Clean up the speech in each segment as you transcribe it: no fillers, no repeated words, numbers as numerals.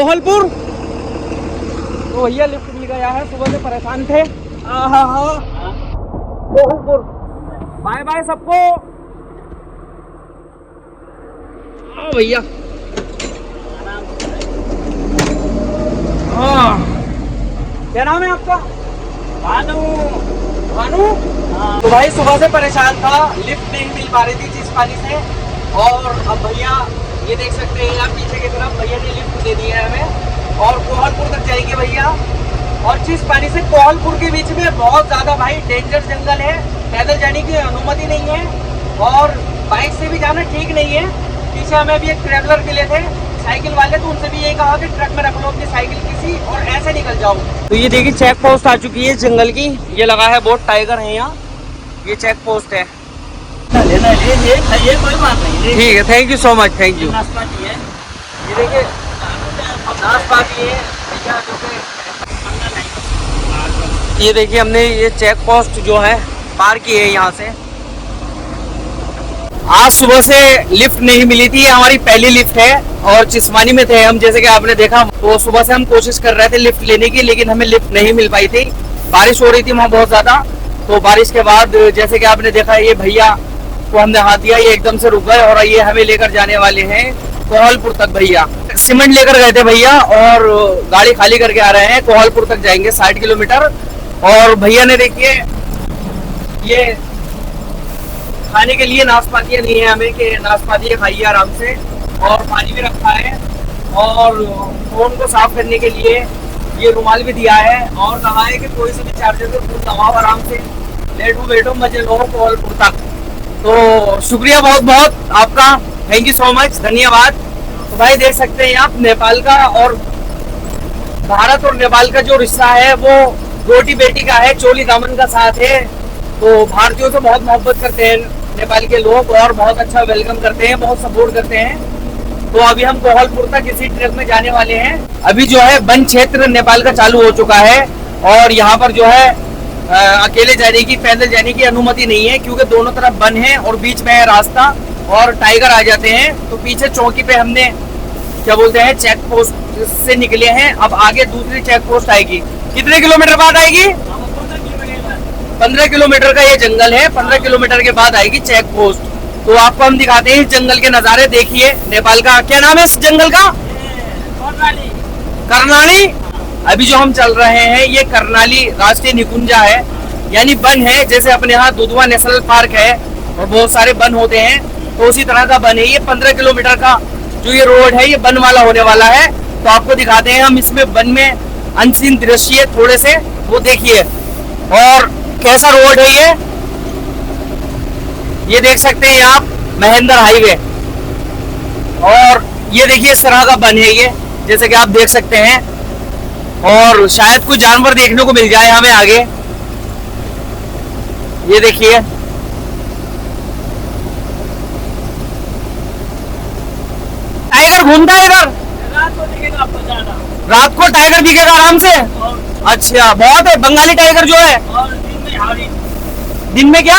कोहलपुर। तो भैया लिफ्ट मिल गया है, सुबह से परेशान थे। कोहलपुर, बाय बाय सबको। भैया क्या नाम है आपका? भानु। भानु। तो भाई सुबह से परेशान था, लिफ्ट नहीं मिल पा रही थी जिस पानी से। और अब भैया ये देख सकते हैं आप पीछे की तरफ, भैया ने लिफ्ट दे दी है हमें और कोहलपुर तक जाएंगे भैया। और जिस पानी से कोहलपुर के बीच में बहुत ज्यादा भाई डेंजर जंगल है, पैदल जाने की अनुमति नहीं है और बाइक से भी जाना ठीक नहीं है। पीछे हमें अभी एक ट्रेवलर मिले थे साइकिल वाले, तो उनसे भी यही कहा कि ट्रक में रख लो अपनी साइकिल किसी और ऐसे निकल जाओ। तो ये देखिए चेक पोस्ट आ चुकी है जंगल की, ये लगा है बोर्ड, टाइगर है यहाँ, ये चेक पोस्ट है। ये कोई बात नहीं, ठीक है, thank you so much, thank you. नाशपाती है, ये देखिए नाशपाती है। ये देखिए हमने ये चेक पोस्ट जो है पार की है यहाँ से। आज सुबह से लिफ्ट नहीं मिली थी, ये हमारी पहली लिफ्ट है और चिस्मानी में थे हम, जैसे कि आपने देखा। तो सुबह से हम कोशिश कर रहे थे लिफ्ट लेने की, लेकिन हमें लिफ्ट नहीं मिल पाई थी, बारिश हो रही थी वहाँ बहुत ज्यादा। तो बारिश के बाद जैसे कि आपने देखा, ये भैया को हमने हाथ दिया, ये एकदम से रुक गए और ये हमें लेकर जाने वाले हैं कोहलपुर तक। भैया सीमेंट लेकर गए थे भैया और गाड़ी खाली करके आ रहे हैं, कोहलपुर तक जाएंगे 60 किलोमीटर। और भैया ने देखिए ये खाने के लिए नाशपातियाँ दी है हमें कि नाशपाती खाइए आराम से, और पानी भी रखा है और फोन को साफ करने के लिए ये रुमाल भी दिया है और कहा है कि कोई से भी चार्जर पे फोन दबाओ, आराम से लेटो बैठो मजे लो कोहलपुर तक। तो शुक्रिया बहुत बहुत आपका, थैंक यू सो मच, धन्यवाद। तो भाई देख सकते हैं आप नेपाल का और भारत और नेपाल का जो रिश्ता है वो रोटी बेटी का है, चोली दामन का साथ है। तो भारतीयों से बहुत मोहब्बत करते हैं नेपाल के लोग और बहुत अच्छा वेलकम करते हैं, बहुत सपोर्ट करते हैं। तो अभी हम कोहलपुर तक इसी ट्रक में जाने वाले हैं। अभी जो है वन क्षेत्र नेपाल का चालू हो चुका है और यहाँ पर जो है अकेले जाने की, पैदल जाने की अनुमति नहीं है, क्योंकि दोनों तरफ वन है और बीच में है रास्ता और टाइगर आ जाते हैं। तो पीछे चौकी पे हमने क्या बोलते हैं चेक पोस्ट से निकले हैं, अब आगे दूसरी चेक पोस्ट आएगी। कितने किलोमीटर बाद आएगी? 15 किलोमीटर का ये जंगल है, 15 किलोमीटर के बाद आएगी चेक पोस्ट। तो आपको हम दिखाते हैं इस जंगल के नज़ारे, देखिए नेपाल का। क्या नाम है इस जंगल का? कर्णाली। अभी जो हम चल रहे हैं ये कर्णाली राष्ट्रीय निकुंजा है, यानी वन है। जैसे अपने यहाँ दुधवा नेशनल पार्क है और बहुत सारे वन होते हैं, तो उसी तरह का वन है ये। 15 किलोमीटर का जो ये रोड है ये वन वाला होने वाला है। तो आपको दिखाते हैं हम इसमें वन में अनसीन दृश्य थोड़े से, वो देखिए। और कैसा रोड है ये देख सकते हैं आप, महेंद्र हाईवे। और ये देखिए इस तरह का वन है ये, जैसे कि आप देख सकते हैं। और शायद कुछ जानवर देखने को मिल जाए हमें आगे, ये देखिए। टाइगर घूमता है इधर, रात को टाइगर दिखेगा आराम से। अच्छा, बहुत है बंगाली टाइगर जो है। दिन में क्या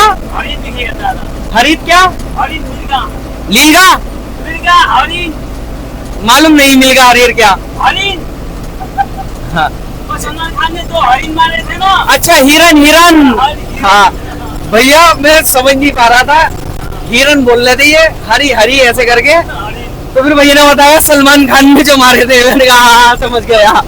हरित? क्या लीगा? मालूम नहीं मिलगा हरियर क्या। हाँ। अच्छा हिरन। हाँ भैया मैं समझ नहीं पा रहा था, हिरन बोल रहे थे ये, हरी हरी ऐसे करके। तो फिर भैया ने बताया सलमान खान ने जो मारे थे, मैंने कहा हाँ समझ गया।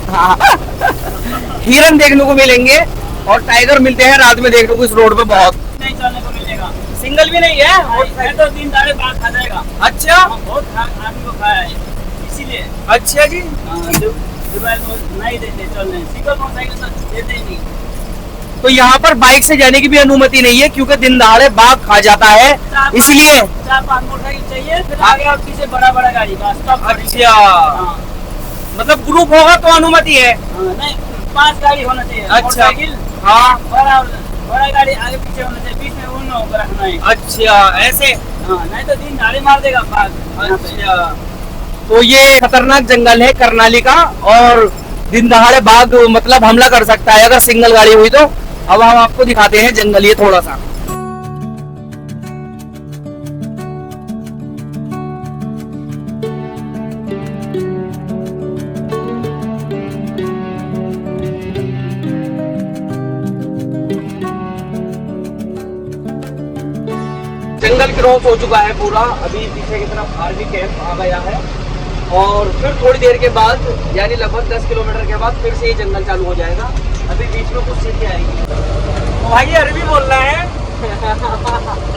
हिरन देखने को मिलेंगे और टाइगर मिलते हैं रात में देखने को इस रोड पे बहुत। नहीं चलने को मिलेगा, सिंगल भी नहीं है तो दिन दाड़े बाघ खा जाएगा। अच्छा, बहुत आदमी को खाया है इसीलिए। अच्छा जी, नहीं देते चलने, सिंगल मोटरसाइकिल तो देते ही नहीं। तो यहाँ पर बाइक से जाने की भी अनुमति नहीं है, क्योंकि दिन दहाड़े बाघ खा जाता है, इसलिए 4-5 मोटरसाइकिल चाहिए, फिर आगे और पीछे बड़ा बड़ा गाड़ी बस। अच्छा, मतलब ग्रुप होगा तो अनुमति है? नहीं, 5 गाड़ी होना चाहिए। अच्छा, हाँ, बड़ा गाड़ी आगे पीछे होना चाहिए, बीच में उन लोगों को रखना है। अच्छा ऐसे, हाँ, नहीं तो दिन दहाड़े मार देगा बाघ। अच्छा, तो ये खतरनाक जंगल है कर्णाली का और दिन दहाड़े बाघ मतलब हमला कर सकता है अगर सिंगल गाड़ी हुई तो। अब हम आपको दिखाते हैं जंगल ये थोड़ा सा। जंगल क्रॉस हो चुका है पूरा। अभी पीछे की तरफ आर्मी कैंप आ गया है और फिर थोड़ी देर के बाद यानी लगभग 10 किलोमीटर के बाद फिर से ये जंगल चालू हो जाएगा। अभी बीच में कुछ चीजें आएंगी। तो भाई ये अरबी बोल रहा है।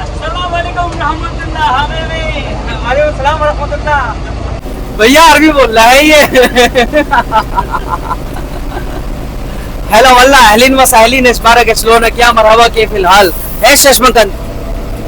अस्सलाम वालेकुम रहमतुल्लाह हबीबी। वालेकुम सलाम रहमतुल्लाह। भैया अरबी बोल रहा है ये। हेलो वल्लाह अहलिन व साहिलिन इस्बारक इस्लोना क्या मरहबा के फिलहाल है शशमकन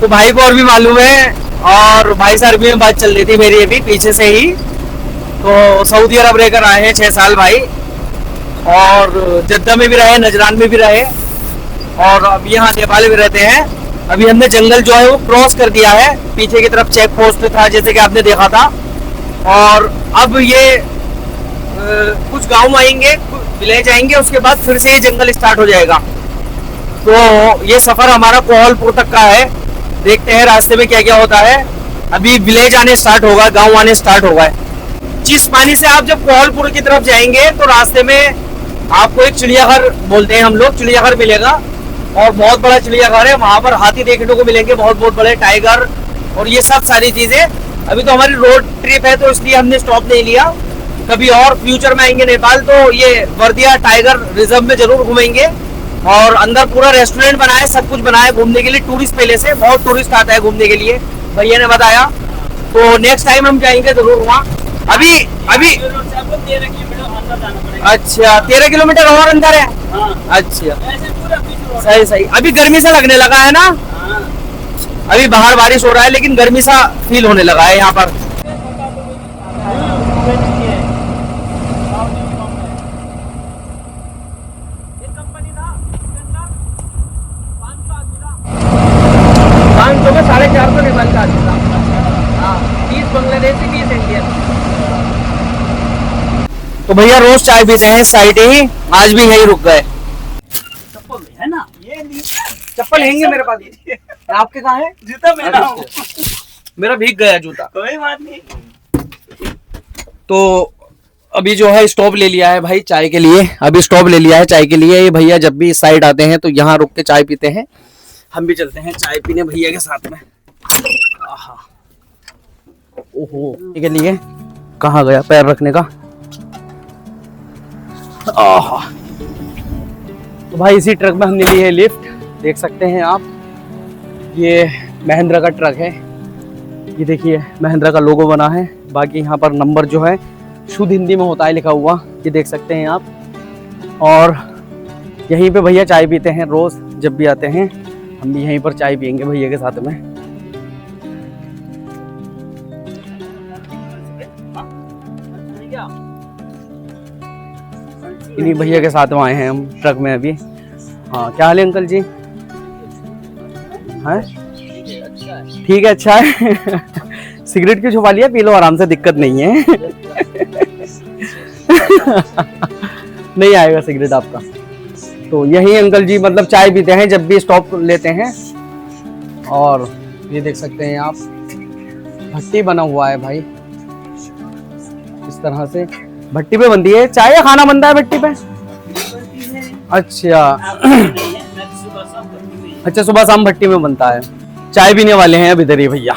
तो भाई को और भी मालूम है और भाई से अरबी में बात चल रही थी मेरी अभी पीछे से ही। तो सऊदी अरब रहकर आए हैं 6 साल भाई और जद्दा में भी रहे, नजरान में भी रहे और अब यहाँ नेपाल में रहते हैं। अभी हमने जंगल जो है वो क्रॉस कर दिया है। पीछे की तरफ चेक पोस्ट था जैसे कि आपने देखा था और अब ये कुछ गांव आएंगे, विलेज आएंगे, उसके बाद फिर से ये जंगल स्टार्ट हो जाएगा। तो ये सफर हमारा कोहलपुर तक का है। देखते हैं रास्ते में क्या क्या होता है। अभी विलेज आने स्टार्ट होगा, गांव आने स्टार्ट होगा। चिस्मानी से आप जब कोहलपुर की तरफ जाएंगे तो रास्ते में आपको एक चिड़ियाघर बोलते हैं हम लोग, चिड़ियाघर मिलेगा और बहुत बड़ा चिड़ियाघर है। वहां पर हाथी देखने को मिलेंगे, बहुत बहुत बड़े टाइगर और ये सब सारी चीजें। अभी तो हमारी रोड ट्रिप है तो इसलिए हमने स्टॉप नहीं लिया। कभी और फ्यूचर में आएंगे नेपाल तो ये वर्दिया टाइगर रिजर्व में जरूर घूमेंगे और अंदर पूरा रेस्टोरेंट बना है, सब कुछ बना है घूमने के लिए। टूरिस्ट पहले से बहुत टूरिस्ट आता है घूमने के लिए, भैया ने बताया। तो नेक्स्ट टाइम हम जाएंगे जरूर वहाँ। अभी 13 किलोमीटर अंदर जाना पड़ेगा। अच्छा 13 किलोमीटर और अंदर है। हाँ अच्छा ऐसे पूरा बीच रोड सही सही। अभी गर्मी सा लगने लगा है ना, हाँ अभी बाहर बारिश हो रहा है लेकिन गर्मी सा फील होने लगा है यहाँ पर। में 450 नेपाल का आदमी था, 30 बांग्लादेशी 20 इंडियन। तो भैया रोज चाय पीते हैं साइड ही, आज भी यही रुक गए। चप्पल है ना, ये नहीं चप्पल हैंगे मेरे पास, आपके कहाँ है? जूता मेरा हूँ। मेरा भीग गया जूता। कोई बात नहीं। तो अभी जो है स्टॉप ले लिया है भाई चाय के लिए। अभी स्टॉप ले लिया है चाय के लिए। ये भैया जब भी इस साइड आते हैं तो यहाँ रुक के चाय पीते हैं। हम भी चलते हैं चाय पीने भैया के साथ में। आहा ओहो के लिए कहाँ गया पैर रखने का। आहा तो भाई इसी ट्रक में हमने ली है लिफ्ट, देख सकते हैं आप। ये महिंद्रा का ट्रक है, ये देखिए महिंद्रा का लोगो बना है। बाकी यहाँ पर नंबर जो है शुद्ध हिंदी में होता है लिखा हुआ, ये देख सकते हैं आप। और यहीं पे भैया चाय पीते हैं रोज जब भी आते हैं। हम भी यहीं पर चाय पियेंगे भैया के साथ में। इन्हीं भैया के साथ में आए हैं हम ट्रक में अभी। हाँ क्या हाल है अंकल जी? हैं ठीक है अच्छा है। सिगरेट क्यों छुपा लिया, पी लो आराम से, दिक्कत नहीं है। नहीं आएगा सिगरेट आपका। तो यही अंकल जी मतलब चाय पीते हैं जब भी स्टॉप लेते हैं। और ये देख सकते हैं आप भट्टी बना हुआ है भाई, इस तरह से भट्टी पे बनती है चाय या खाना बनता है भट्टी पे? अच्छा अच्छा सुबह शाम भट्टी में बनता है। चाय पीने वाले हैं अब इधर ही भैया।